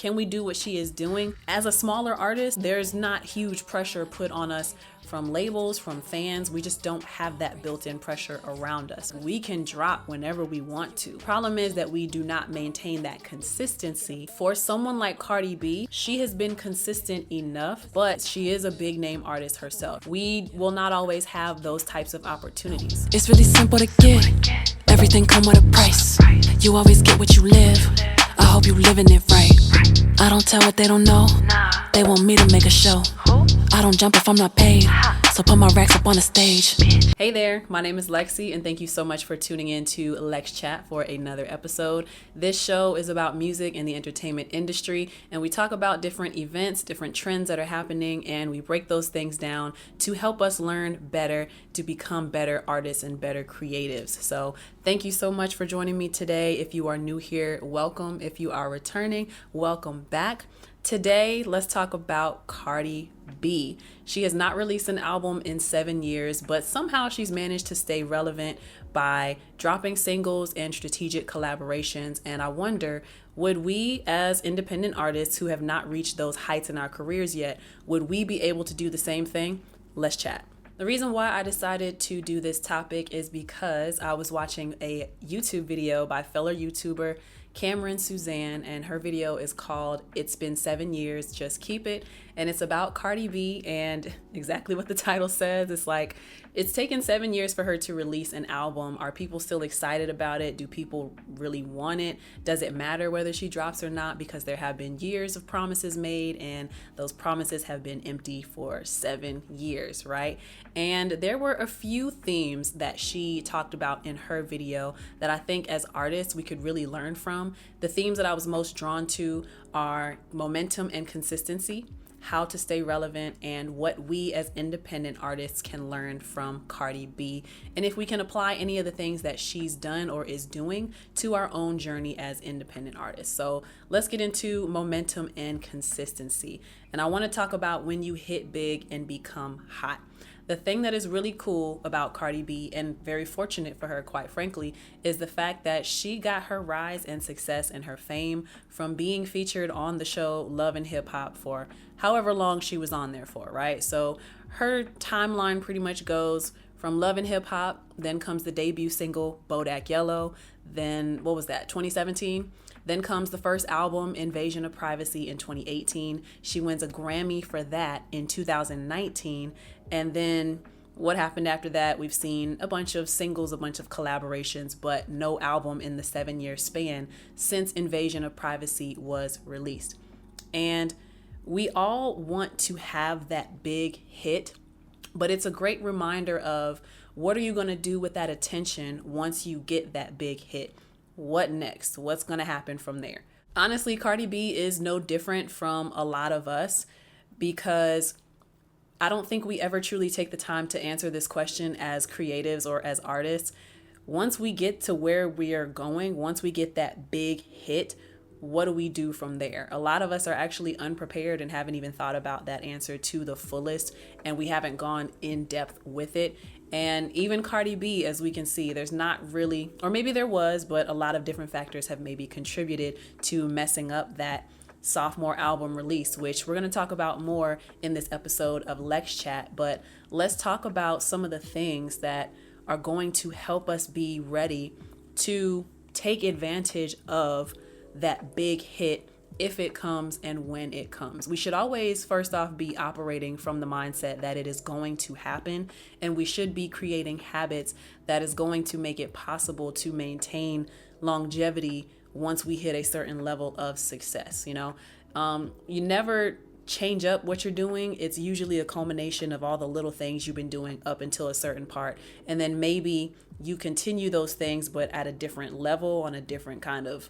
Can we do what she is doing? As a smaller artist, there's not huge pressure put on us from labels, from fans. We just don't have that built-in pressure around us. We can drop whenever we want to. Problem is that we do not maintain that consistency. For someone like Cardi B, she has been consistent enough, but she is a big name artist herself. We will not always have those types of opportunities. It's really simple to get. Everything come with a price. You always get what you live. I hope you living it right. I don't tell what they don't know. They want me to make a show. I don't jump if I'm not paid, so put my racks up on the stage. Hey there, my name is LexC, and thank you so much for tuning in to LexChat for another episode. This show is about music and the entertainment industry, and we talk about different events, different trends that are happening, and we break those things down to help us learn better, to become better artists and better creatives. So thank you so much for joining me today. If you are new here, welcome. If you are returning, welcome back. Today, let's talk about Cardi B. She has not released an album in 7 years, but somehow she's managed to stay relevant by dropping singles and strategic collaborations. And I wonder, would we as independent artists who have not reached those heights in our careers yet, would we be able to do the same thing? Let's chat. The reason why I decided to do this topic is because I was watching a YouTube video by fellow YouTuber Cameron Suzanne, and her video is called "It's Been 7 Years, Just Keep It," and it's about Cardi B, and exactly what the title says. It's like, it's taken 7 years for her to release an album. Are people still excited about it? Do people really want it? Does it matter whether she drops or not? Because there have been years of promises made, and those promises have been empty for 7 years, right? And there were a few themes that she talked about in her video that I think as artists we could really learn from. The themes that I was most drawn to are momentum and consistency, how to stay relevant, and what we as independent artists can learn from Cardi B, and if we can apply any of the things that she's done or is doing to our own journey as independent artists. So let's get into momentum and consistency. And I want to talk about when you hit big and become hot. The thing that is really cool about Cardi B, and very fortunate for her, quite frankly, is the fact that she got her rise and success and her fame from being featured on the show Love and Hip Hop for however long she was on there for, right? So her timeline pretty much goes from Love and Hip Hop, then comes the debut single Bodak Yellow, then what was that, 2017? Then comes the first album, Invasion of Privacy, in 2018. She wins a Grammy for that in 2019. And then what happened after that? We've seen a bunch of singles, a bunch of collaborations, but no album in the 7-year span since Invasion of Privacy was released. And we all want to have that big hit, but it's a great reminder of what are you going to do with that attention once you get that big hit? What next? What's going to happen from there? Honestly, Cardi B is no different from a lot of us, because I don't think we ever truly take the time to answer this question as creatives or as artists. Once we get to where we are going, once we get that big hit, what do we do from there? A lot of us are actually unprepared and haven't even thought about that answer to the fullest, and we haven't gone in depth with it. And even Cardi B, as we can see, there's not really, or maybe there was, but a lot of different factors have maybe contributed to messing up that sophomore album release, which we're going to talk about more in this episode of LexChat. But let's talk about some of the things that are going to help us be ready to take advantage of that big hit if it comes and when it comes. We should always, first off, be operating from the mindset that it is going to happen, and we should be creating habits that is going to make it possible to maintain longevity once we hit a certain level of success. You never change up what you're doing. It's usually a culmination of all the little things you've been doing up until a certain part, and then maybe you continue those things but at a different level, on a different kind of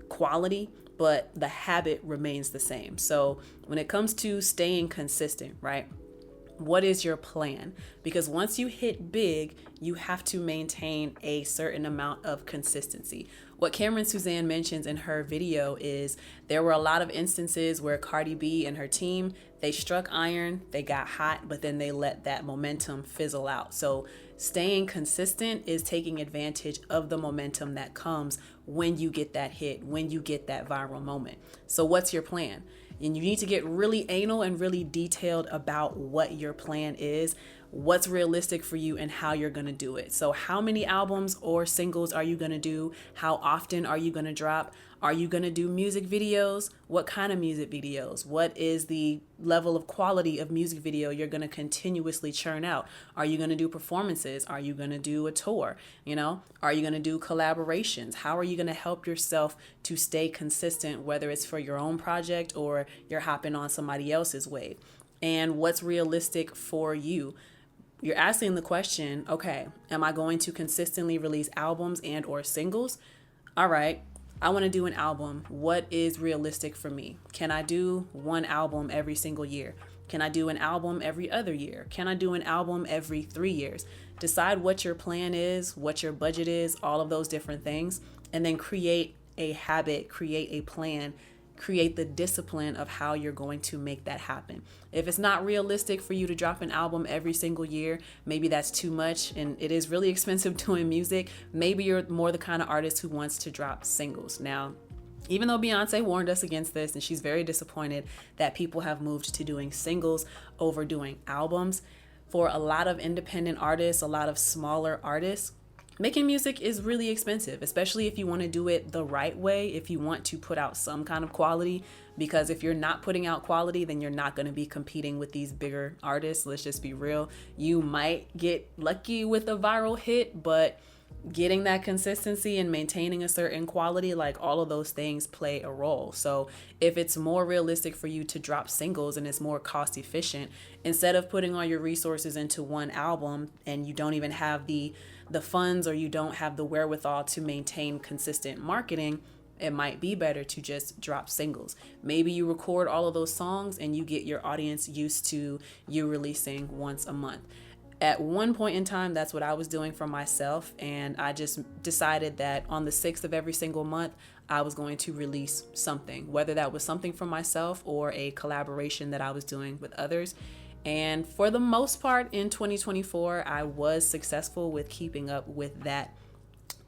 quality, but the habit remains the same. So when it comes to staying consistent, right? What is your plan? Because once you hit big, you have to maintain a certain amount of consistency. What Cameron Suzanne mentions in her video is there were a lot of instances where Cardi B and her team, they struck iron, they got hot, but then they let that momentum fizzle out. So Staying consistent is taking advantage of the momentum that comes when you get that hit, when you get that viral moment. So what's your plan? And you need to get really anal and really detailed about what your plan is, what's realistic for you, and how you're going to do it. So how many albums or singles are you going to do? How often are you going to drop? Are you going to do music videos? What kind of music videos? What is the level of quality of music video you're going to continuously churn out? Are you going to do performances? Are you going to do a tour? Are you going to do collaborations? How are you going to help yourself to stay consistent, whether it's for your own project or you're hopping on somebody else's wave? And what's realistic for you? You're asking the question, okay, am I going to consistently release albums and or singles? All right, I want to do an album. What is realistic for me? Can I do one album every single year? Can I do an album every other year? Can I do an album every 3 years? Decide what your plan is, what your budget is, all of those different things, and then create a habit, create a plan, create the discipline of how you're going to make that happen. If it's not realistic for you to drop an album every single year, maybe that's too much and it is really expensive doing music. Maybe you're more the kind of artist who wants to drop singles. Now, even though Beyonce warned us against this and she's very disappointed that people have moved to doing singles over doing albums, for a lot of independent artists, a lot of smaller artists, making music is really expensive, especially if you want to do it the right way, if you want to put out some kind of quality, because if you're not putting out quality, then you're not going to be competing with these bigger artists. Let's just be real. You might get lucky with a viral hit, but getting that consistency and maintaining a certain quality, like all of those things play a role. So if it's more realistic for you to drop singles and it's more cost efficient, instead of putting all your resources into one album and you don't even have the funds or you don't have the wherewithal to maintain consistent marketing, it might be better to just drop singles. Maybe you record all of those songs and you get your audience used to you releasing once a month. At one point in time, that's what I was doing for myself. And I just decided that on the 6th of every single month, I was going to release something, whether that was something for myself or a collaboration that I was doing with others. And for the most part in 2024, I was successful with keeping up with that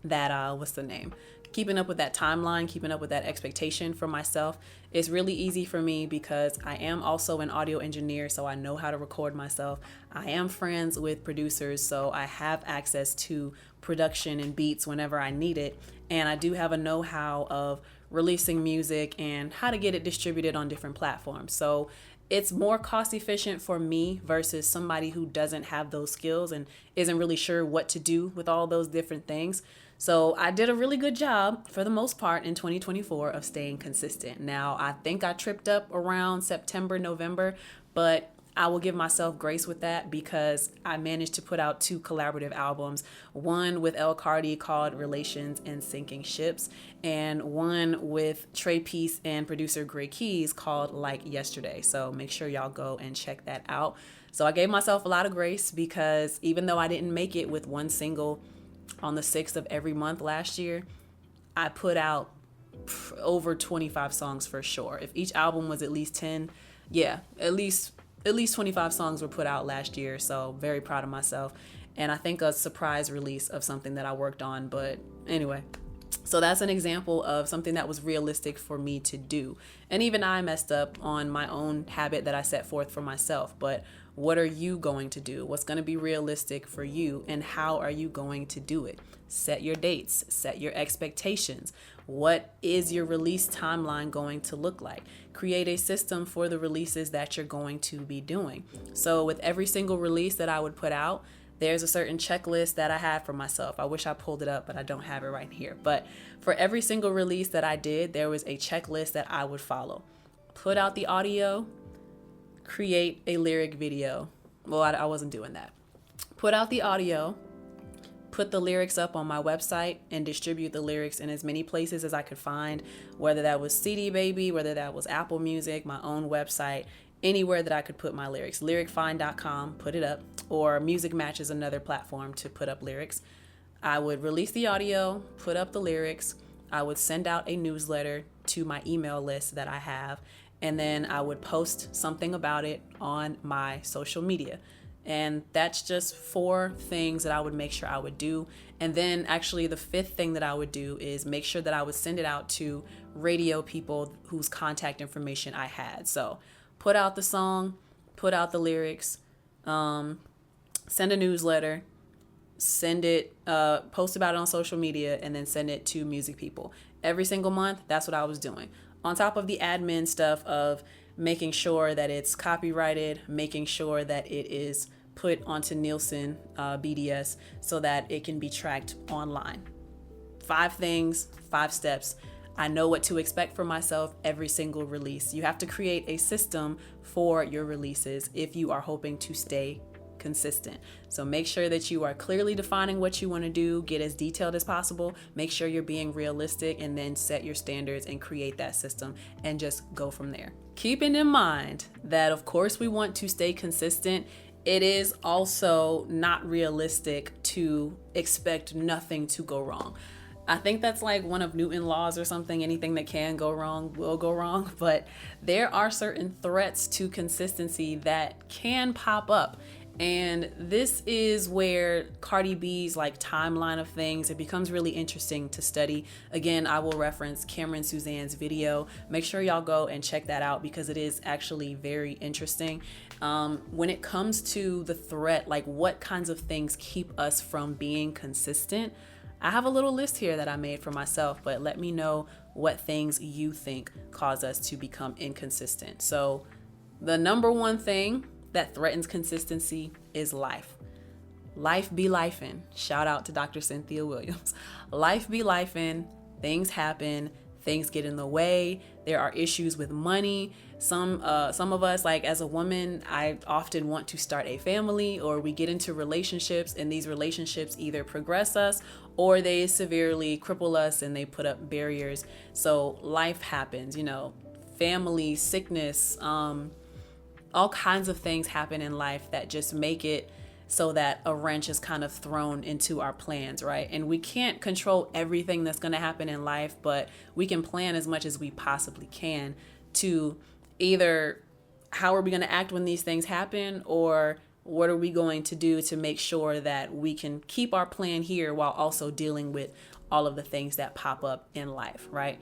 what's the name? Keeping up with that timeline, keeping up with that expectation for myself. It's really easy for me because I am also an audio engineer, so I know how to record myself. I am friends with producers, so I have access to production and beats whenever I need it. And I do have a know-how of releasing music and how to get it distributed on different platforms. So it's more cost efficient for me versus somebody who doesn't have those skills and isn't really sure what to do with all those different things. So I did a really good job for the most part in 2024 of staying consistent. Now, I think I tripped up around September, November, but I will give myself grace with that because I managed to put out 2 collaborative albums, one with Cardi called Relations and Sinking Ships, and one with Trey Peace and producer Gray Keys called Like Yesterday. So make sure y'all go and check that out. So I gave myself a lot of grace because even though I didn't make it with one single on the 6th of every month last year, I put out over 25 songs for sure. If each album was at least 10, at least 25 songs were put out last year. So very proud of myself. And I think a surprise release of something that I worked on. But anyway, so that's an example of something that was realistic for me to do. And even I messed up on my own habit that I set forth for myself. But what are you going to do? What's going to be realistic for you? And how are you going to do it? Set your dates, set your expectations. What is your release timeline going to look like? Create a system for the releases that you're going to be doing. So with every single release that I would put out, there's a certain checklist that I had for myself. I wish I pulled it up, but I don't have it right here. But for every single release that I did, there was a checklist that I would follow. Put out the audio, create a lyric video. Well, I wasn't doing that. Put out the audio, put the lyrics up on my website and distribute the lyrics in as many places as I could find, whether that was CD Baby, whether that was Apple Music, my own website, anywhere that I could put my lyrics. Lyricfind.com, put it up, or Music Match is another platform to put up lyrics. I would release the audio, put up the lyrics. I would send out a newsletter to my email list that I have, and then I would post something about it on my social media. And that's just 4 things that I would make sure I would do. And then actually the 5th thing that I would do is make sure that I would send it out to radio people whose contact information I had. So put out the song, put out the lyrics, send a newsletter, send it, post about it on social media, and then send it to music people. Every single month, that's what I was doing. On top of the admin stuff of making sure that it's copyrighted, making sure that it is put onto Nielsen BDS so that it can be tracked online. 5 things, 5 steps. I know what to expect from myself every single release. You have to create a system for your releases if you are hoping to stay consistent. So make sure that you are clearly defining what you want to do, get as detailed as possible, make sure you're being realistic, and then set your standards and create that system and just go from there. Keeping in mind that, of course, we want to stay consistent, it is also not realistic to expect nothing to go wrong. I think that's like one of Newton's laws or something. Anything that can go wrong will go wrong. But there are certain threats to consistency that can pop up. And this is where Cardi B's like timeline of things, it becomes really interesting to study. Again, I will reference Cameron Suzanne's video. Make sure y'all go and check that out because it is actually very interesting. When it comes to the threat, like what kinds of things keep us from being consistent, I have a little list here that I made for myself, but let me know what things you think cause us to become inconsistent. So the number one thing that threatens consistency is life. Life be lifing. Shout out to Dr. Cynthia Williams. Life be lifing. Things happen. Things get in the way. There are issues with money. Some of us, like as a woman, I often want to start a family, or we get into relationships, and these relationships either progress us or they severely cripple us and they put up barriers. So life happens, family, sickness, all kinds of things happen in life that just make it so that a wrench is kind of thrown into our plans, right? And we can't control everything that's going to happen in life, but we can plan as much as we possibly can to either how are we going to act when these things happen, or what are we going to do to make sure that we can keep our plan here while also dealing with all of the things that pop up in life, right?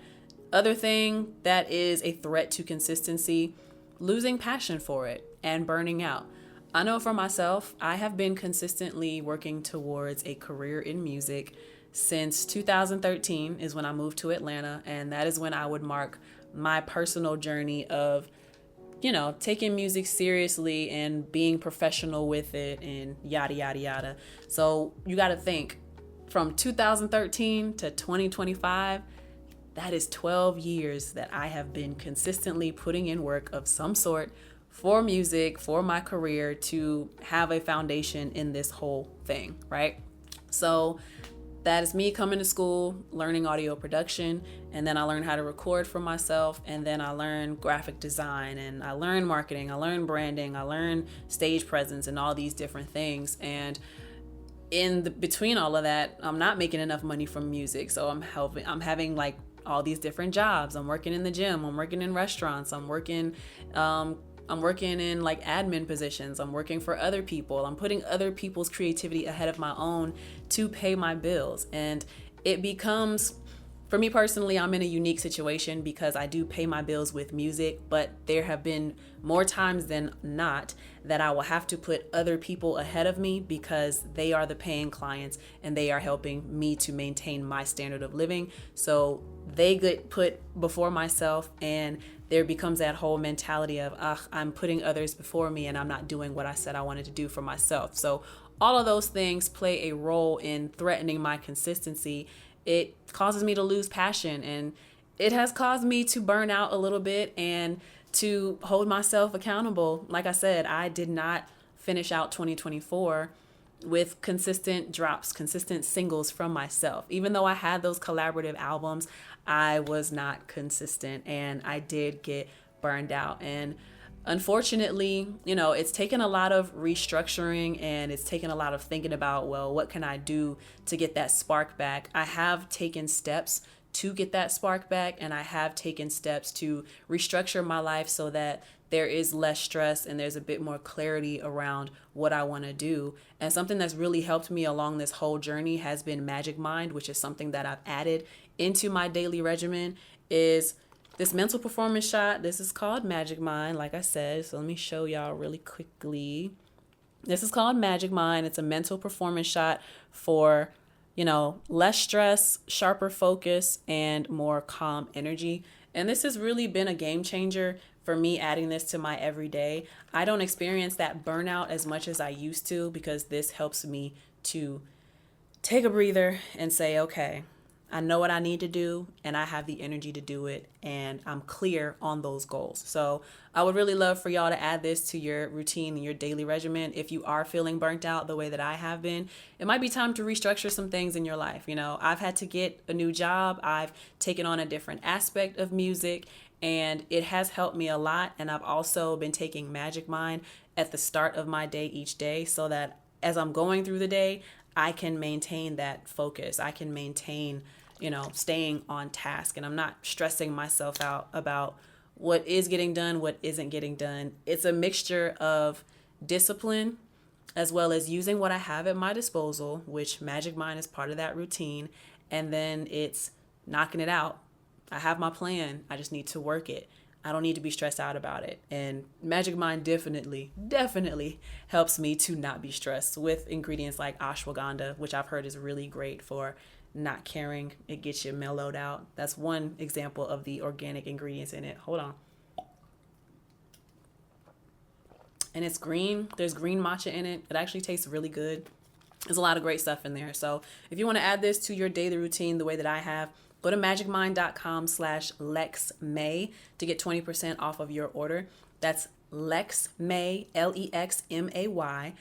Other thing that is a threat to consistency, losing passion for it and burning out. I know for myself, I have been consistently working towards a career in music since 2013 is when I moved to Atlanta. And that is when I would mark my personal journey of, taking music seriously and being professional with it and yada, yada, yada. So you got to think from 2013 to 2025, that is 12 years that I have been consistently putting in work of some sort for music, for my career, to have a foundation in this whole thing, right? So that is me coming to school, learning audio production, and then I learned how to record for myself, and then I learned graphic design, and I learned marketing, I learned branding, I learned stage presence, and all these different things. And between all of that, I'm not making enough money from music, so I'm having like all these different jobs. I'm working in the gym, I'm working in restaurants, I'm working in like admin positions, I'm working for other people, I'm putting other people's creativity ahead of my own to pay my bills. And it becomes, for me personally, I'm in a unique situation because I do pay my bills with music, but there have been more times than not that I will have to put other people ahead of me because they are the paying clients and they are helping me to maintain my standard of living. So they get put before myself, and there becomes that whole mentality of, I'm putting others before me and I'm not doing what I said I wanted to do for myself. So all of those things play a role in threatening my consistency. It causes me to lose passion, and it has caused me to burn out a little bit and to hold myself accountable. Like I said, I did not finish out 2024 with consistent drops, consistent singles from myself. Even though I had those collaborative albums, I was not consistent and I did get burned out. And unfortunately, it's taken a lot of restructuring and it's taken a lot of thinking about, well, what can I do to get that spark back? I have taken steps to get that spark back, and I have taken steps to restructure my life so that there is less stress and there's a bit more clarity around what I want to do. And something that's really helped me along this whole journey has been Magic Mind, which is something that I've added into my daily regimen, is this mental performance shot. This is called Magic Mind, like I said. So let me show y'all really quickly. This is called Magic Mind. It's a mental performance shot for, less stress, sharper focus, and more calm energy. And this has really been a game changer for me, adding this to my everyday. I don't experience that burnout as much as I used to because this helps me to take a breather and say, okay, I know what I need to do and I have the energy to do it, and I'm clear on those goals. So I would really love for y'all to add this to your routine and your daily regimen. If you are feeling burnt out the way that I have been, it might be time to restructure some things in your life. I've had to get a new job. I've taken on a different aspect of music, and it has helped me a lot. And I've also been taking Magic Mind at the start of my day each day so that as I'm going through the day, I can maintain that focus. I can maintain staying on task, and I'm not stressing myself out about what is getting done, what isn't getting done. It's a mixture of discipline as well as using what I have at my disposal, which Magic Mind is part of that routine. And then it's knocking it out. I have my plan. I just need to work it. I don't need to be stressed out about it. And Magic Mind definitely helps me to not be stressed with ingredients like ashwagandha, which I've heard is really great for not caring. It gets you mellowed out. That's one example of the organic ingredients in it. Hold on. And it's green. There's green matcha in it. It actually tastes really good. There's a lot of great stuff in there. So if you want to add this to your daily routine the way that I have, go to magicmind.com/LexMay to get 20% off of your order. That's LexMay, LexMay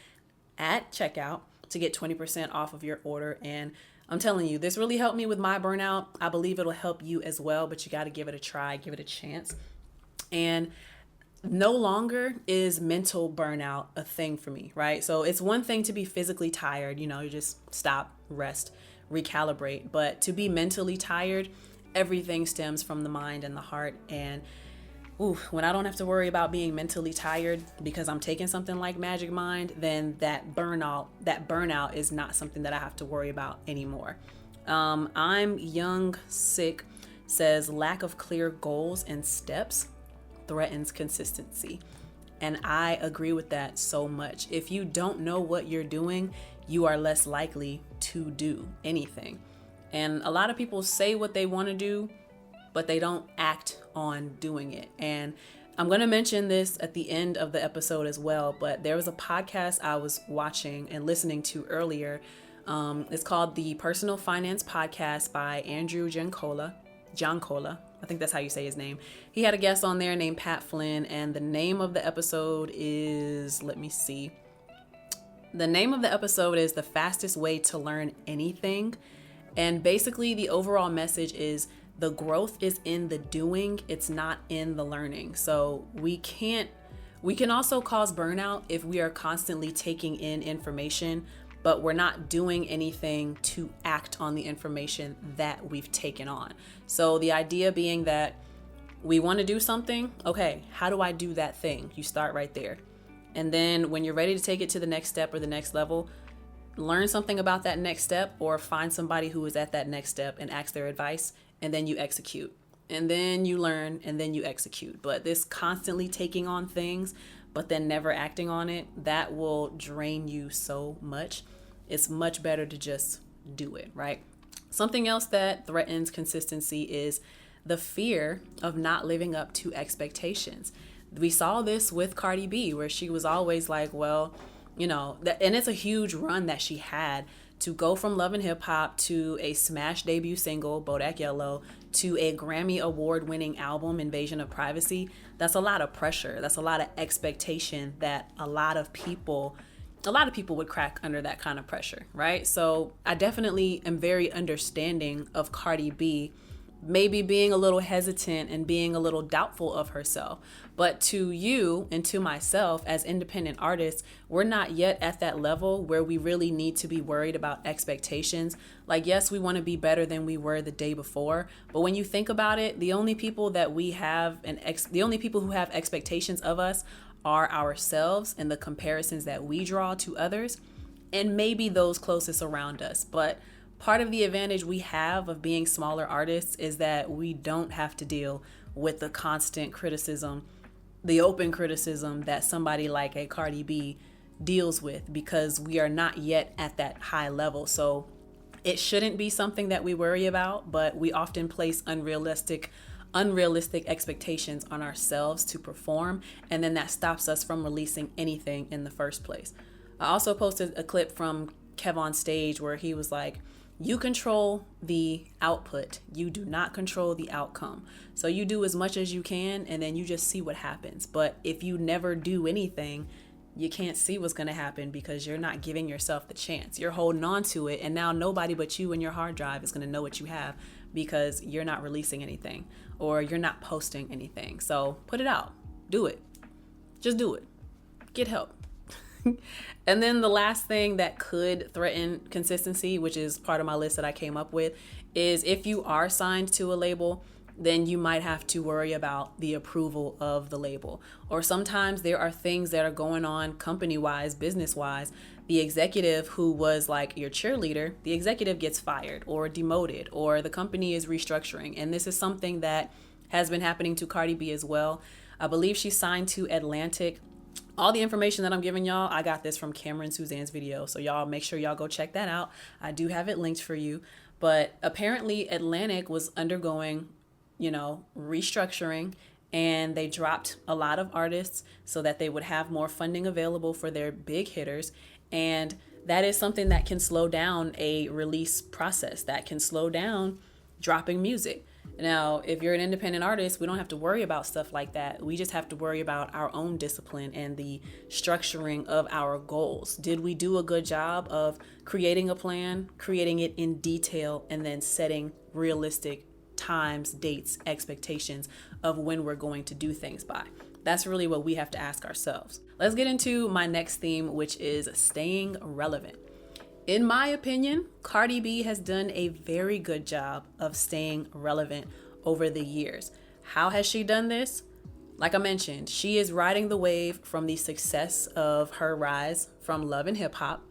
at checkout to get 20% off of your order. And I'm telling you, this really helped me with my burnout. I believe it'll help you as well, but you got to give it a try, give it a chance. And no longer is mental burnout a thing for me, right? So it's one thing to be physically tired, you just stop, rest, recalibrate. But to be mentally tired, everything stems from the mind and the heart. And when I don't have to worry about being mentally tired because I'm taking something like Magic Mind, then that burnout is not something that I have to worry about anymore. I'm Young Sick says lack of clear goals and steps threatens consistency. And I agree with that so much. If you don't know what you're doing, you are less likely to do anything. And a lot of people say what they want to do, but they don't act on doing it. And I'm going to mention this at the end of the episode as well, but there was a podcast I was watching and listening to earlier. It's called the Personal Finance Podcast by Andrew Giancola. I think that's how you say his name. He had a guest on there named Pat Flynn, and the name of the episode is, let me see. The name of the episode is The Fastest Way to Learn Anything. And basically the overall message is the growth is in the doing, it's not in the learning. So we can also cause burnout if we are constantly taking in information, but we're not doing anything to act on the information that we've taken on. So the idea being that we want to do something, okay, how do I do that thing? You start right there. And then when you're ready to take it to the next step or the next level, learn something about that next step or find somebody who is at that next step and ask their advice, and then you execute. And then you learn, and then you execute. But this constantly taking on things, but then never acting on it, that will drain you so much. It's much better to just do it, right? Something else that threatens consistency is the fear of not living up to expectations. We saw this with Cardi B, where she was always like, well, and it's a huge run that she had to go from Love and Hip Hop to a smash debut single, Bodak Yellow, to a Grammy award winning album, Invasion of Privacy. That's a lot of pressure. That's a lot of expectation that a lot of people would crack under that kind of pressure, right? So I definitely am very understanding of Cardi B maybe being a little hesitant and being a little doubtful of herself. But to you and to myself as independent artists, we're not yet at that level where we really need to be worried about expectations. Like, yes, we want to be better than we were the day before, but when you think about it, the only people that we have the only people who have expectations of us are ourselves and the comparisons that we draw to others, and maybe those closest around us. But part of the advantage we have of being smaller artists is that we don't have to deal with the constant criticism, the open criticism that somebody like a Cardi B deals with, because we are not yet at that high level. So it shouldn't be something that we worry about, but we often place unrealistic expectations on ourselves to perform, and then that stops us from releasing anything in the first place. I also posted a clip from Kev on Stage where he was like, you control the output, you do not control the outcome. So you do as much as you can and then you just see what happens. But if you never do anything, you can't see what's going to happen because you're not giving yourself the chance. You're holding on to it, and now nobody but you and your hard drive is going to know what you have because you're not releasing anything or you're not posting anything. So put it out, do it, just do it, get help. And then the last thing that could threaten consistency, which is part of my list that I came up with, is if you are signed to a label, then you might have to worry about the approval of the label. Or sometimes there are things that are going on company-wise, business-wise. The executive who was like your cheerleader, the executive gets fired or demoted, or the company is restructuring. And this is something that has been happening to Cardi B as well. I believe she's signed to Atlantic. All the information that I'm giving y'all, I got this from Cameron Suzanne's video. So y'all make sure y'all go check that out. I do have it linked for you. But apparently Atlantic was undergoing, restructuring, and they dropped a lot of artists so that they would have more funding available for their big hitters. And that is something that can slow down a release process, that can slow down dropping music. Now, if you're an independent artist, we don't have to worry about stuff like that. We just have to worry about our own discipline and the structuring of our goals. Did we do a good job of creating a plan, creating it in detail, and then setting realistic times, dates, expectations of when we're going to do things by? That's really what we have to ask ourselves. Let's get into my next theme, which is staying relevant. In my opinion, Cardi B has done a very good job of staying relevant over the years. How has she done this? Like I mentioned, she is riding the wave from the success of her rise from Love and Hip Hop.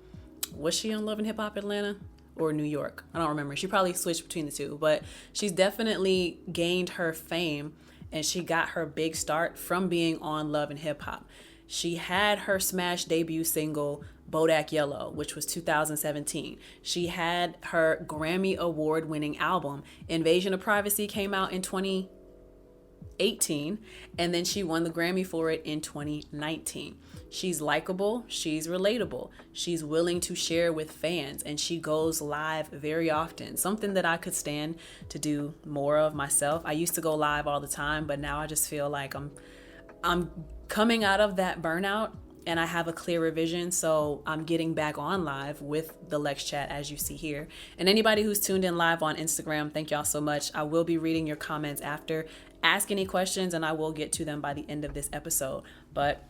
Was she on Love and Hip Hop Atlanta or New York? I don't remember. She probably switched between the two, but she's definitely gained her fame and she got her big start from being on Love and Hip Hop. She had her smash debut single, Bodak Yellow, which was 2017. She had her Grammy award-winning album, Invasion of Privacy, came out in 2018, and then she won the Grammy for it in 2019. She's likable, she's relatable, she's willing to share with fans, and she goes live very often, something that I could stand to do more of myself. I used to go live all the time, but now I just feel like I'm coming out of that burnout and I have a clearer vision, so I'm getting back on live with the Lex Chat, as you see here. And anybody who's tuned in live on Instagram, thank y'all so much. I will be reading your comments after. Ask any questions and I will get to them by the end of this episode. But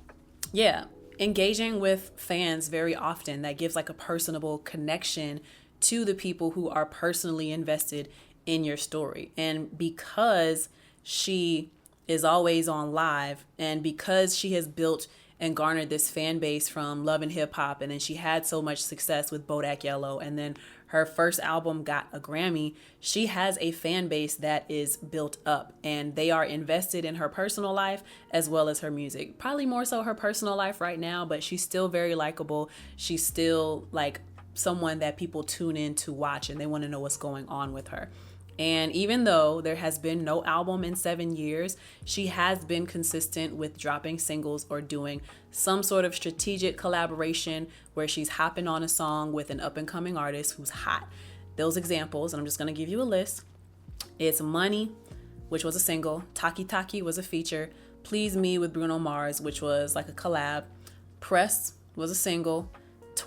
yeah, engaging with fans very often, that gives like a personable connection to the people who are personally invested in your story. And because she is always on live, and because she has built and garnered this fan base from Love and Hip Hop, and then she had so much success with Bodak Yellow, and then her first album got a Grammy, she has a fan base that is built up, and they are invested in her personal life as well as her music. Probably more so her personal life right now, but she's still very likable. She's still like someone that people tune in to watch, and they want to know what's going on with her. And even though there has been no album in 7 years, she has been consistent with dropping singles or doing some sort of strategic collaboration where she's hopping on a song with an up-and-coming artist who's hot. Those examples, and I'm just going to give you a list. It's Money, which was a single. Taki Taki was a feature. Please Me with Bruno Mars, which was like a collab. Press was a single.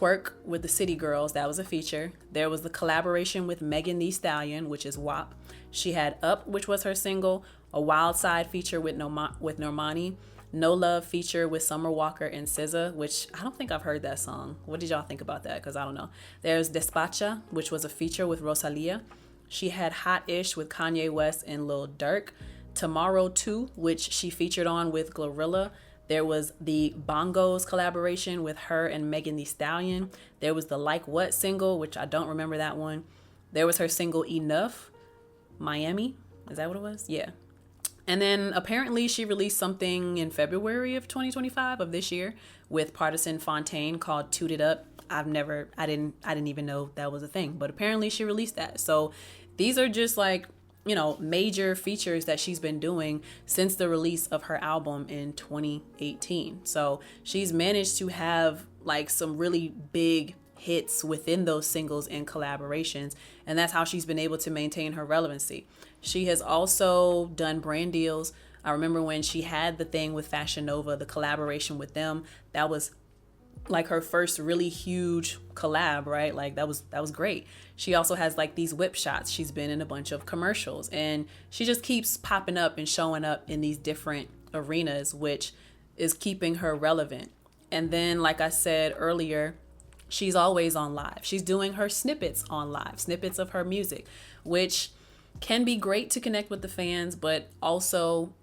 Twerk with the City Girls, that was a feature. There was the collaboration with Megan Thee Stallion, which is WAP. She had Up, which was her single, a Wild Side feature with Normani, No Love feature with Summer Walker and SZA, which I don't think I've heard that song. What did y'all think about that? Because I don't know. There's Despacha, which was a feature with Rosalia. She had Hot Ish with Kanye West and Lil Durk. Tomorrow 2, which she featured on with Glorilla. There was the Bongos collaboration with her and Megan Thee Stallion. There was the Like What single, which I don't remember that one. There was her single Enough, Miami. Is that what it was? Yeah. And then apparently she released something in February of 2025 of this year with Partisan Fontaine called Toot It Up. I didn't even know that was a thing, but apparently she released that. So these are just like, major features that she's been doing since the release of her album in 2018. So she's managed to have like some really big hits within those singles and collaborations. And that's how she's been able to maintain her relevancy. She has also done brand deals. I remember when she had the thing with Fashion Nova, the collaboration with them, that was like her first really huge collab, right? Like that was great. She also has like these whip shots. She's been in a bunch of commercials and she just keeps popping up and showing up in these different arenas, which is keeping her relevant. And then, like I said earlier, she's always on live. She's doing her snippets on live, snippets of her music, which can be great to connect with the fans, but also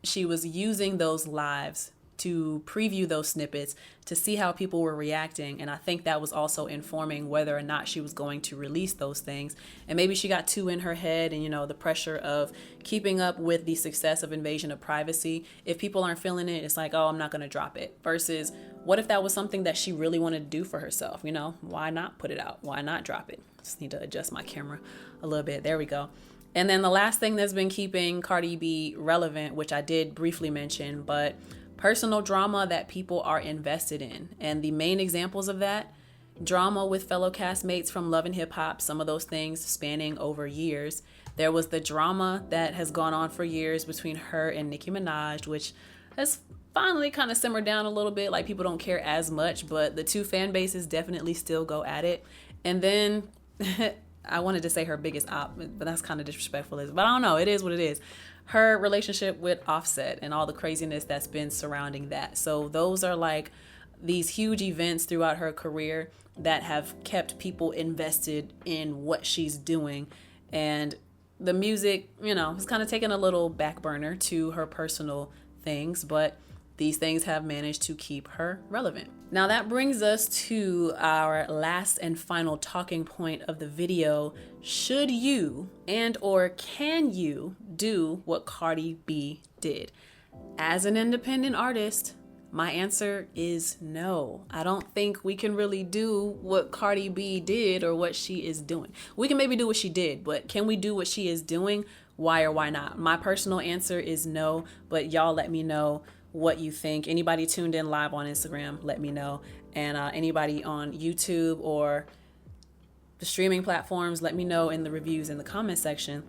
she was using those lives to preview those snippets to see how people were reacting. And I think that was also informing whether or not she was going to release those things. And maybe she got too in her head and, the pressure of keeping up with the success of Invasion of Privacy. If people aren't feeling it, it's like, oh, I'm not going to drop it. Versus what if that was something that she really wanted to do for herself? Why not put it out? Why not drop it? Just need to adjust my camera a little bit. There we go. And then the last thing that's been keeping Cardi B relevant, which I did briefly mention, but personal drama that people are invested in. And the main examples of that, drama with fellow castmates from Love and Hip Hop, some of those things spanning over years. There was the drama that has gone on for years between her and Nicki Minaj, which has finally kind of simmered down a little bit. Like people don't care as much, but the two fan bases definitely still go at it. And then I wanted to say her biggest op, but that's kind of disrespectful. But I don't know. It is what it is. Her relationship with Offset and all the craziness that's been surrounding that. So those are like these huge events throughout her career that have kept people invested in what she's doing. And the music, has kind of taken a little back burner to her personal things, but these things have managed to keep her relevant. Now that brings us to our last and final talking point of the video. Should you or can you do what Cardi B did? As an independent artist, my answer is no. I don't think we can really do what Cardi B did or what she is doing. We can maybe do what she did, but can we do what she is doing? Why or why not? My personal answer is no, but y'all let me know what you think. Anybody tuned in live on Instagram, let me know. And anybody on YouTube or the streaming platforms, let me know in the reviews in the comment section.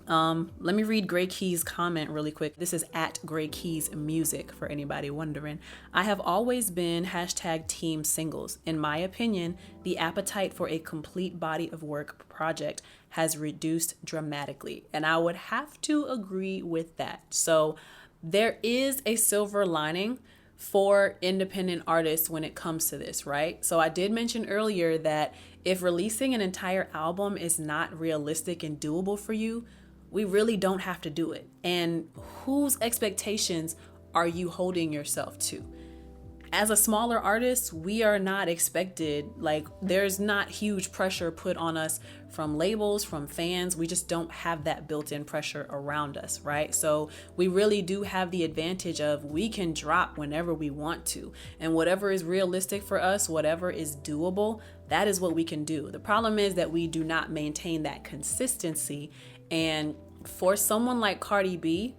Let me read Gray Keys' comment really quick. This is at Gray Keys Music for anybody wondering. I have always been #team singles. In my opinion, the appetite for a complete body of work project has reduced dramatically. And I would have to agree with that. So there is a silver lining for independent artists when it comes to this, right? So I did mention earlier that if releasing an entire album is not realistic and doable for you, we really don't have to do it. And whose expectations are you holding yourself to? As a smaller artist, we are not expected, there's not huge pressure put on us from labels, from fans. We just don't have that built-in pressure around us, right? So we really do have the advantage of we can drop whenever we want to. And whatever is realistic for us, whatever is doable, that is what we can do. The problem is that we do not maintain that consistency. And for someone like Cardi B,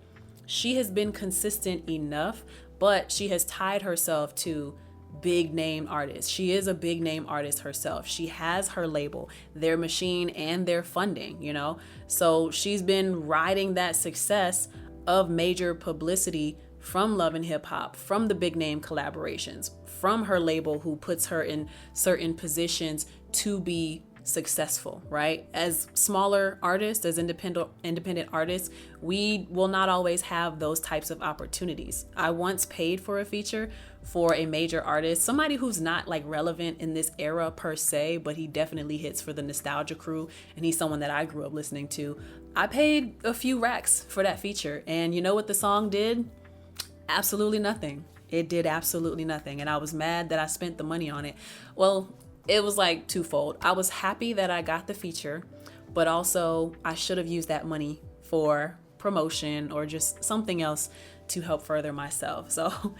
she has been consistent enough, but she has tied herself to big name artists. She is a big name artist herself. She has her label, their machine, and their funding, So she's been riding that success of major publicity from Love and Hip Hop, from the big name collaborations, from her label who puts her in certain positions to be successful, right? As smaller artists, as independent artists, we will not always have those types of opportunities. I once paid for a feature for a major artist, somebody who's not like relevant in this era per se, but he definitely hits for the nostalgia crew, and he's someone that I grew up listening to. I paid a few racks for that feature, and you know what the song did? Absolutely nothing. It did absolutely nothing, and I was mad that I spent the money on it. Well, it was like twofold. I was happy that I got the feature, but also I should have used that money for promotion or just something else to help further myself. So,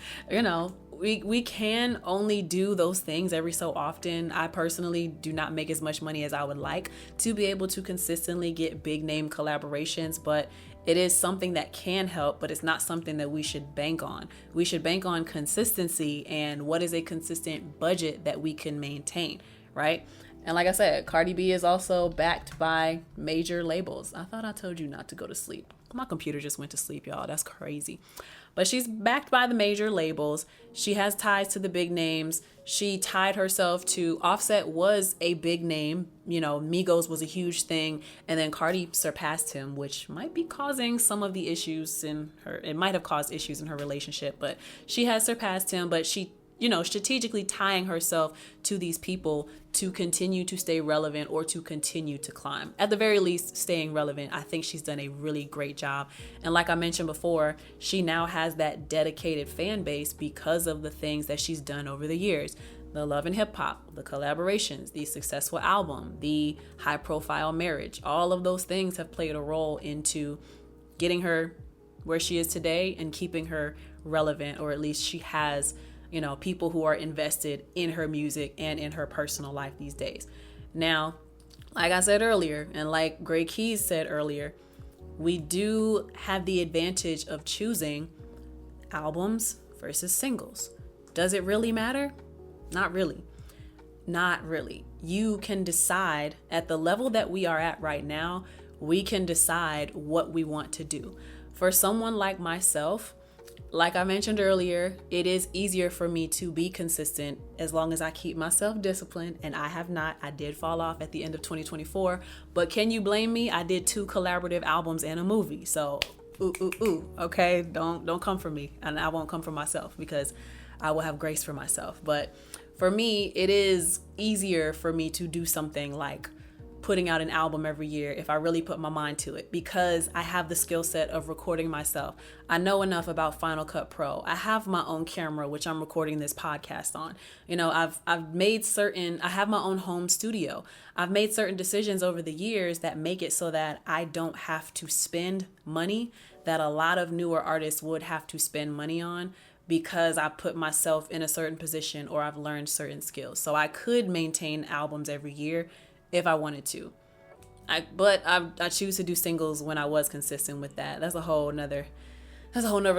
we can only do those things every so often. I personally do not make as much money as I would like to be able to consistently get big name collaborations, but it is something that can help, but it's not something that we should bank on. We should bank on consistency and what is a consistent budget that we can maintain, right? And like I said, Cardi B is also backed by major labels. I thought I told you not to go to sleep. My computer just went to sleep, y'all. That's crazy. But she's backed by the major labels. She has ties to the big names. She tied herself to Offset was a big name. Migos was a huge thing. And then Cardi surpassed him, which might be causing some of the issues in her. It might have caused issues in her relationship, but she has surpassed him. But she strategically tying herself to these people to continue to stay relevant or to continue to climb. At the very least, staying relevant. I think she's done a really great job. And like I mentioned before, she now has that dedicated fan base because of the things that she's done over the years. The Love and Hip Hop, the collaborations, the successful album, the high profile marriage. All of those things have played a role into getting her where she is today and keeping her relevant, or at least she has people who are invested in her music and in her personal life these days. Now, like I said earlier, and like Gray Keys said earlier, we do have the advantage of choosing albums versus singles. Does it really matter? Not really. Not really. You can decide at the level that we are at right now, we can decide what we want to do. For someone like myself, like I mentioned earlier, it is easier for me to be consistent as long as I keep myself disciplined, and I have not. I did fall off at the end of 2024, but can you blame me? I did 2 collaborative albums and a movie, so okay, don't come for me, and I won't come for myself because I will have grace for myself. But for me, it is easier for me to do something like putting out an album every year if I really put my mind to it, because I have the skill set of recording myself. I know enough about Final Cut Pro. I have my own camera, which I'm recording this podcast on. I have my own home studio. I've made certain decisions over the years that make it so that I don't have to spend money that a lot of newer artists would have to spend money on, because I put myself in a certain position or I've learned certain skills. So I could maintain albums every year if I wanted to. But I choose to do singles when I was consistent with that. That's a whole nother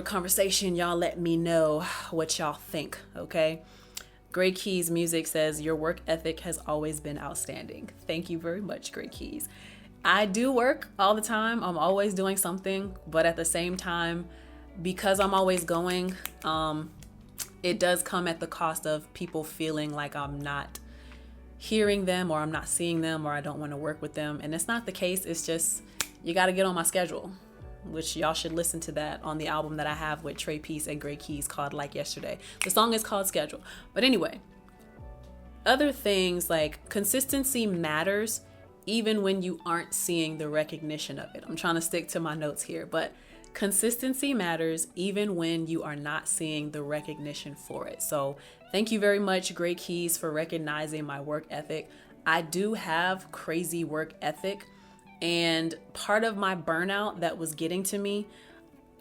conversation. Y'all let me know what y'all think, okay? Gray Keys Music says, your work ethic has always been outstanding. Thank you very much, Gray Keys. I do work all the time. I'm always doing something, but at the same time, because I'm always going, it does come at the cost of people feeling like I'm not hearing them, or I'm not seeing them, or I don't want to work with them. And it's not the case. It's just, you got to get on my schedule, which y'all should listen to that on the album that I have with Trey Peace and Gray Keys called Like Yesterday. The song is called Schedule. But anyway, other things like consistency matters even when you aren't seeing the recognition of it. I'm trying to stick to my notes here, but consistency matters even when you are not seeing the recognition for it. So thank you very much, Gray Keys, for recognizing my work ethic. I do have crazy work ethic, and part of my burnout that was getting to me,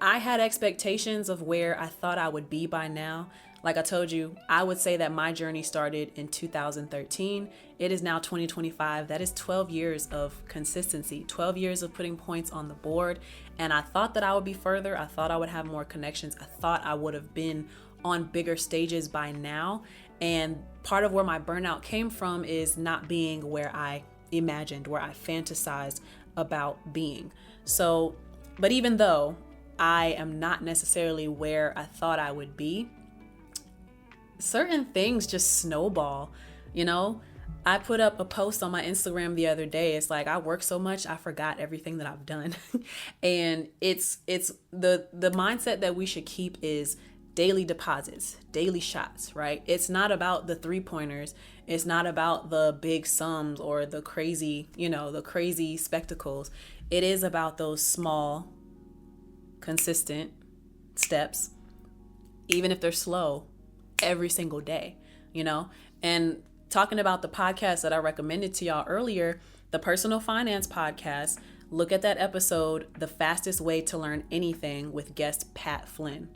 I had expectations of where I thought I would be by now. Like I told you, I would say that my journey started in 2013. It is now 2025. That is 12 years of consistency, 12 years of putting points on the board. And I thought that I would be further. I thought I would have more connections. I thought I would have been on bigger stages by now. And part of where my burnout came from is not being where I imagined, where I fantasized about being. So, but even though I am not necessarily where I thought I would be, certain things just snowball, you know? I put up a post on my Instagram the other day. It's like, I work so much, I forgot everything that I've done. And it's the mindset that we should keep is daily deposits, daily shots, right? It's not about the 3-pointers. It's not about the big sums or the crazy, the crazy spectacles. It is about those small, consistent steps, even if they're slow, every single day, And talking about the podcast that I recommended to y'all earlier, the Personal Finance Podcast, look at that episode, The Fastest Way to Learn Anything with guest Pat Flynn.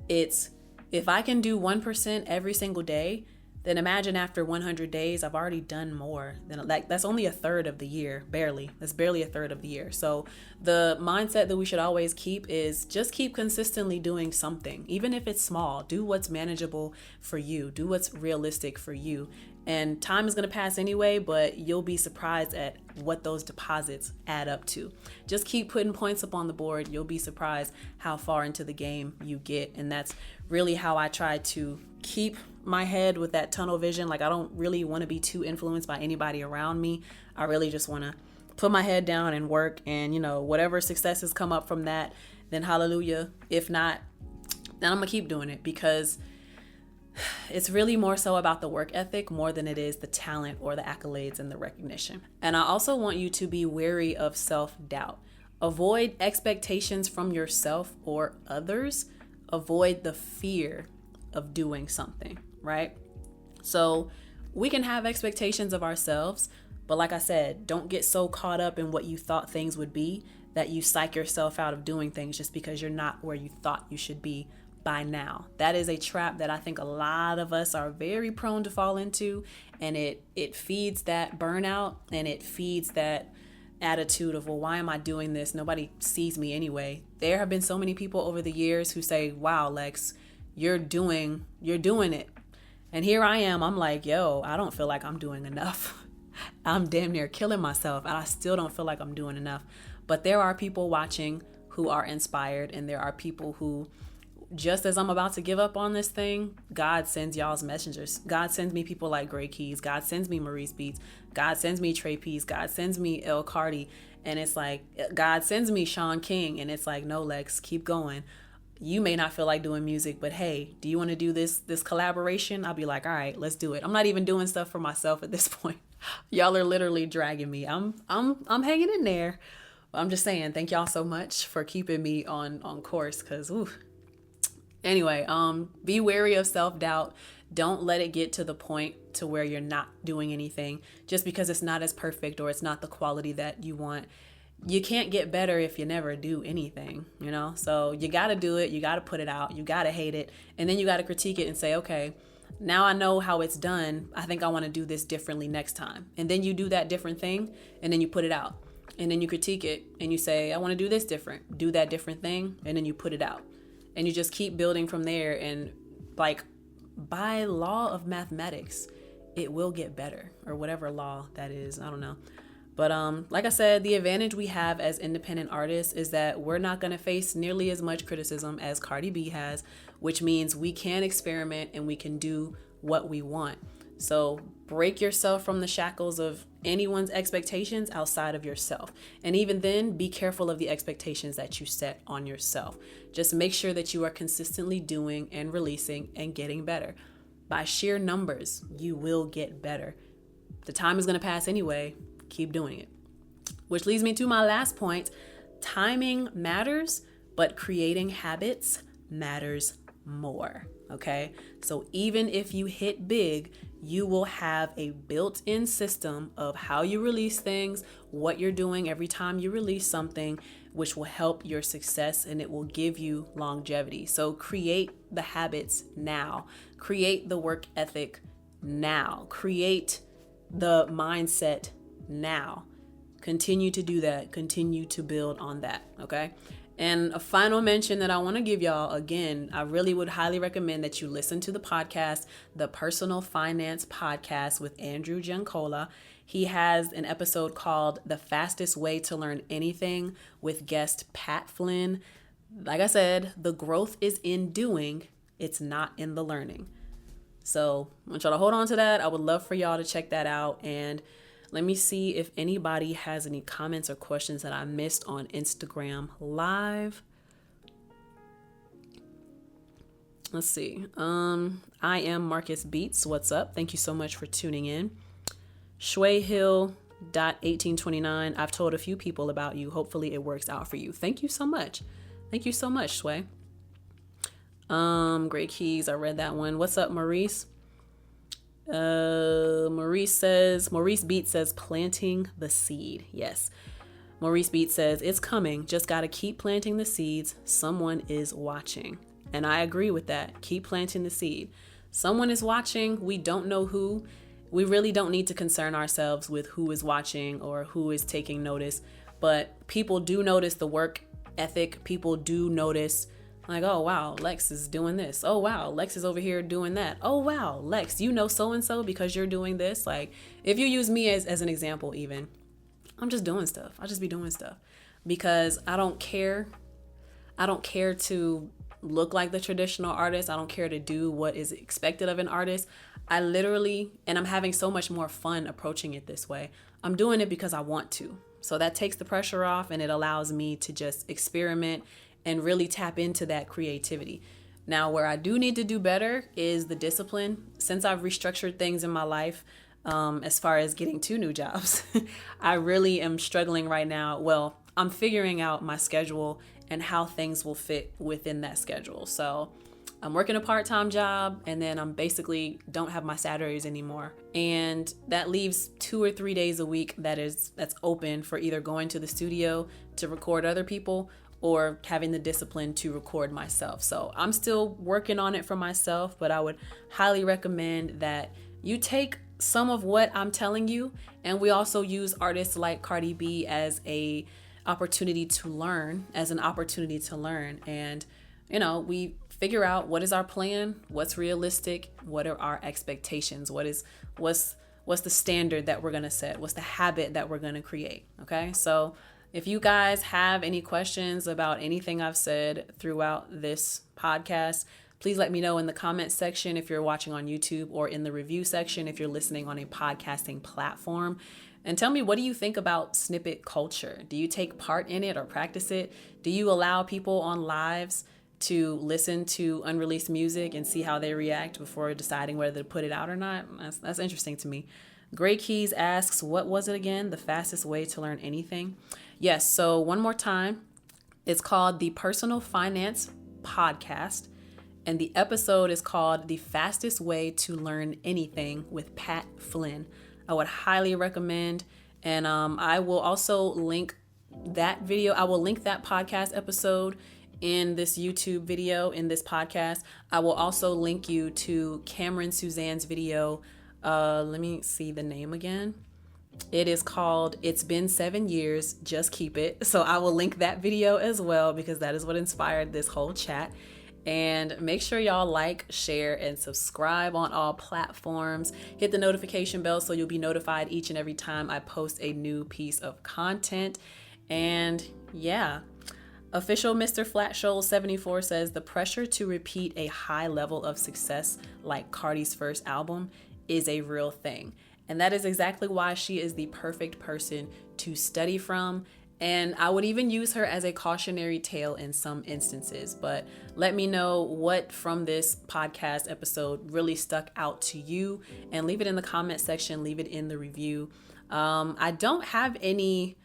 It's, if I can do 1% every single day, then imagine after 100 days, I've already done more than, like, that's only a third of the year, barely. That's barely a third of the year. So the mindset that we should always keep is just keep consistently doing something, even if it's small. Do what's manageable for you. Do what's realistic for you. And time is going to pass anyway, but you'll be surprised at what those deposits add up to. Just keep putting points up on the board. You'll be surprised how far into the game you get. And that's really how I try to keep my head with that tunnel vision. Like, I don't really want to be too influenced by anybody around me. I really just want to put my head down and work. And, whatever successes come up from that, then hallelujah. If not, then I'm going to keep doing it, because it's really more so about the work ethic more than it is the talent or the accolades and the recognition. And I also want you to be wary of self-doubt. Avoid expectations from yourself or others. Avoid the fear of doing something, right? So we can have expectations of ourselves, but like I said, don't get so caught up in what you thought things would be that you psych yourself out of doing things just because you're not where you thought you should be by now. That is a trap that I think a lot of us are very prone to fall into, and it feeds that burnout, and it feeds that attitude of, well, why am I doing this? Nobody sees me anyway. There have been so many people over the years who say, wow, Lex, you're doing it. And here I am, I'm like, yo, I don't feel like I'm doing enough. I'm damn near killing myself, and I still don't feel like I'm doing enough. But there are people watching who are inspired, and there are people who, just as I'm about to give up on this thing, God sends y'all's messengers. God sends me people like Gray Keys. God sends me Maurice Beats. God sends me Trey Peace. God sends me El Cardi. And it's like, God sends me Sean King. And it's like, no, Lex, keep going. You may not feel like doing music, but hey, do you want to do this collaboration? I'll be like, all right, let's do it. I'm not even doing stuff for myself at this point. Y'all are literally dragging me. I'm hanging in there. I'm just saying, thank y'all so much for keeping me on course, because anyway, be wary of self-doubt. Don't let it get to the point to where you're not doing anything just because it's not as perfect or it's not the quality that you want. You can't get better if you never do anything, So you got to do it. You got to put it out. You got to hate it. And then you got to critique it and say, okay, now I know how it's done. I think I want to do this differently next time. And then you do that different thing, and then you put it out. And then you critique it and you say, I want to do this different. Do that different thing, and then you put it out. And you just keep building from there. And like, by law of mathematics, it will get better, or whatever law that is. I don't know. But like I said, the advantage we have as independent artists is that we're not going to face nearly as much criticism as Cardi B has, which means we can experiment and we can do what we want. So break yourself from the shackles of anyone's expectations outside of yourself. And even then, be careful of the expectations that you set on yourself. Just make sure that you are consistently doing and releasing and getting better. By sheer numbers, you will get better. The time is going to pass anyway. Keep doing it. Which leads me to my last point. Timing matters, but creating habits matters more. Okay? So even if you hit big, you will have a built-in system of how you release things, what you're doing every time you release something, which will help your success and it will give you longevity. So create the habits now. Create the work ethic now. Create the mindset now. Continue to do that. Continue to build on that. Okay? And a final mention that I want to give y'all, again, I really would highly recommend that you listen to the podcast, the Personal Finance Podcast with Andrew Giancola. He has an episode called The Fastest Way to Learn Anything with guest Pat Flynn. like I said, the growth is in doing, it's not in the learning. So I want y'all to hold on to that. I would love for y'all to check that out. And let me see if anybody has any comments or questions that I missed on Instagram Live. Let's see. I am Marcus Beats. What's up? Thank you so much for tuning in. Shwayhill.1829. I've told a few people about you. Hopefully it works out for you. Thank you so much. Thank you so much, Sway. Great Keys. I read that one. What's up, Maurice? Maurice Beats says, planting the seed. Yes. Maurice Beats says, it's coming. Just got to keep planting the seeds. Someone is watching. And I agree with that. Keep planting the seed. Someone is watching. We don't know who. We really don't need to concern ourselves with who is watching or who is taking notice. But people do notice the work ethic. People do notice, like, oh, wow, Lex is doing this. Oh, wow, Lex is over here doing that. Oh, wow, Lex, you know so-and-so because you're doing this. Like, if you use me as an example even, I'm just doing stuff. I'll just be doing stuff because I don't care. I don't care to look like the traditional artist. I don't care to do what is expected of an artist. I literally, and I'm having so much more fun approaching it this way. I'm doing it because I want to. So that takes the pressure off and it allows me to just experiment and really tap into that creativity. Now, where I do need to do better is the discipline. Since I've restructured things in my life, as far as getting 2 new jobs, I really am struggling right now. Well, I'm figuring out my schedule and how things will fit within that schedule. So I'm working a part-time job and then I'm basically don't have my Saturdays anymore. And that leaves 2 or 3 days a week that's open for either going to the studio to record other people or having the discipline to record myself. So I'm still working on it for myself, but I would highly recommend that you take some of what I'm telling you. And we also use artists like Cardi B as an opportunity to learn. And, you know, we figure out what is our plan, what's realistic, what are our expectations, what's the standard that we're going to set, what's the habit that we're going to create. Okay. So if you guys have any questions about anything I've said throughout this podcast, please let me know in the comments section if you're watching on YouTube or in the review section if you're listening on a podcasting platform. And tell me, what do you think about snippet culture? Do you take part in it or practice it? Do you allow people on lives to listen to unreleased music and see how they react before deciding whether to put it out or not? That's interesting to me. Great Keys asks, what was it again? The fastest way to learn anything? Yes, so one more time. It's called the Personal Finance Podcast. And the episode is called The Fastest Way to Learn Anything with Pat Flynn. I would highly recommend. And I will also link that video. I will link that podcast episode in this YouTube video, in this podcast. I will also link you to Cameron Suzanne's video. Let me see the name again. It is called It's Been 7 Years, Just Keep It. So I will link that video as well because that is what inspired this whole chat. And make sure y'all like, share, and subscribe on all platforms. Hit the notification bell so you'll be notified each and every time I post a new piece of content. And yeah, official Mr. Flat Shoal 74 says the pressure to repeat a high level of success like Cardi's first album is a real thing. And that is exactly why she is the perfect person to study from. And I would even use her as a cautionary tale in some instances. But let me know what from this podcast episode really stuck out to you and leave it in the comment section, leave it in the review. I don't have any,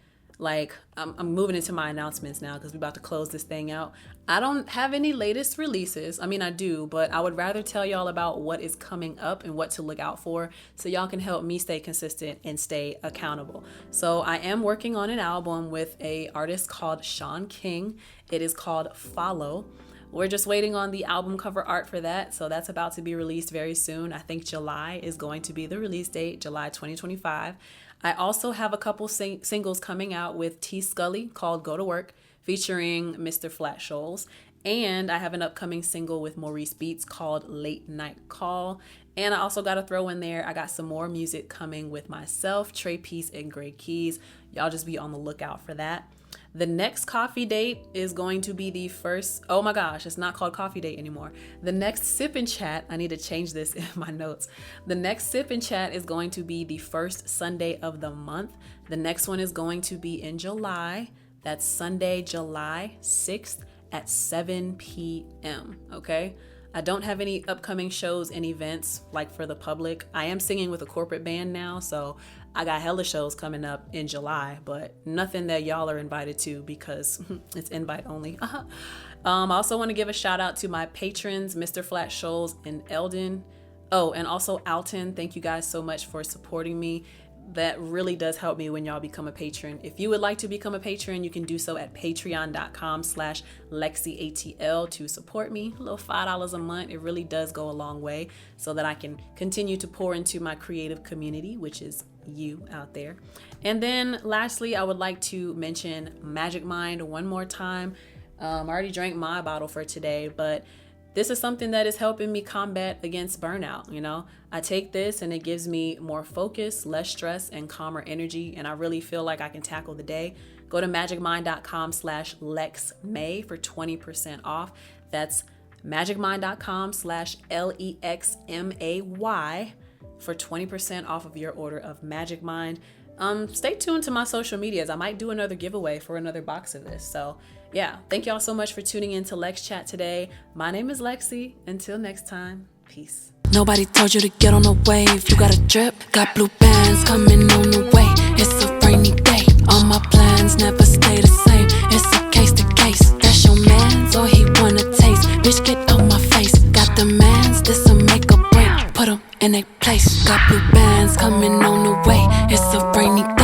I'm moving into my announcements now because we're about to close this thing out. I don't have any latest releases. I mean, I do, but I would rather tell y'all about what is coming up and what to look out for so y'all can help me stay consistent and stay accountable. So I am working on an album with an artist called Sean King. It is called Follow. We're just waiting on the album cover art for that. So that's about to be released very soon. I think July is going to be the release date, July 2025. I also have a couple singles coming out with T. Scully called Go to Work, featuring Mr. Flat Shoals. And I have an upcoming single with Maurice Beats called Late Night Call. And I also got to throw in there, I got some more music coming with myself, Trey Peace, and Great Keys. Y'all just be on the lookout for that. The next coffee date is going to be the first, oh my gosh, it's not called coffee date anymore. The next sip and chat, I need to change this in my notes. The next sip and chat is going to be the first Sunday of the month. The next one is going to be in July. That's Sunday, July 6th at 7 p.m. Okay. I don't have any upcoming shows and events like for the public. I am singing with a corporate band now, so I got hella shows coming up in July, but nothing that y'all are invited to because it's invite only. I also want to give a shout out to my patrons, Mr. Flat Shoals and Eldon. Oh, and also Alton. Thank you guys so much for supporting me. That really does help me when y'all become a patron. If you would like to become a patron, you can do so at patreon.com/LexCATL to support me. A little $5 a month. It really does go a long way so that I can continue to pour into my creative community, which is you out there. And then lastly, I would like to mention Magic Mind one more time. I already drank my bottle for today, but this is something that is helping me combat against burnout. You know, I take this and it gives me more focus, less stress, and calmer energy. And I really feel like I can tackle the day. Go to magicmind.com/LexMay for 20% off. That's magicmind.com/LexMay for 20% off of your order of Magic Mind. Stay tuned to my social medias. I might do another giveaway for another box of this. So yeah, thank y'all so much for tuning in to Lex Chat today. My name is Lexi. Until next time, peace. Nobody told you to get on the wave. You got a drip, got blue bands coming on the way. It's a rainy day. All my plans never stay the same. It's a case to case. That's your man's or he wanna taste. Bitch, get out my face. Got the mans, this'll make a break. Put 'em in a place. Got blue bands coming on the way. It's a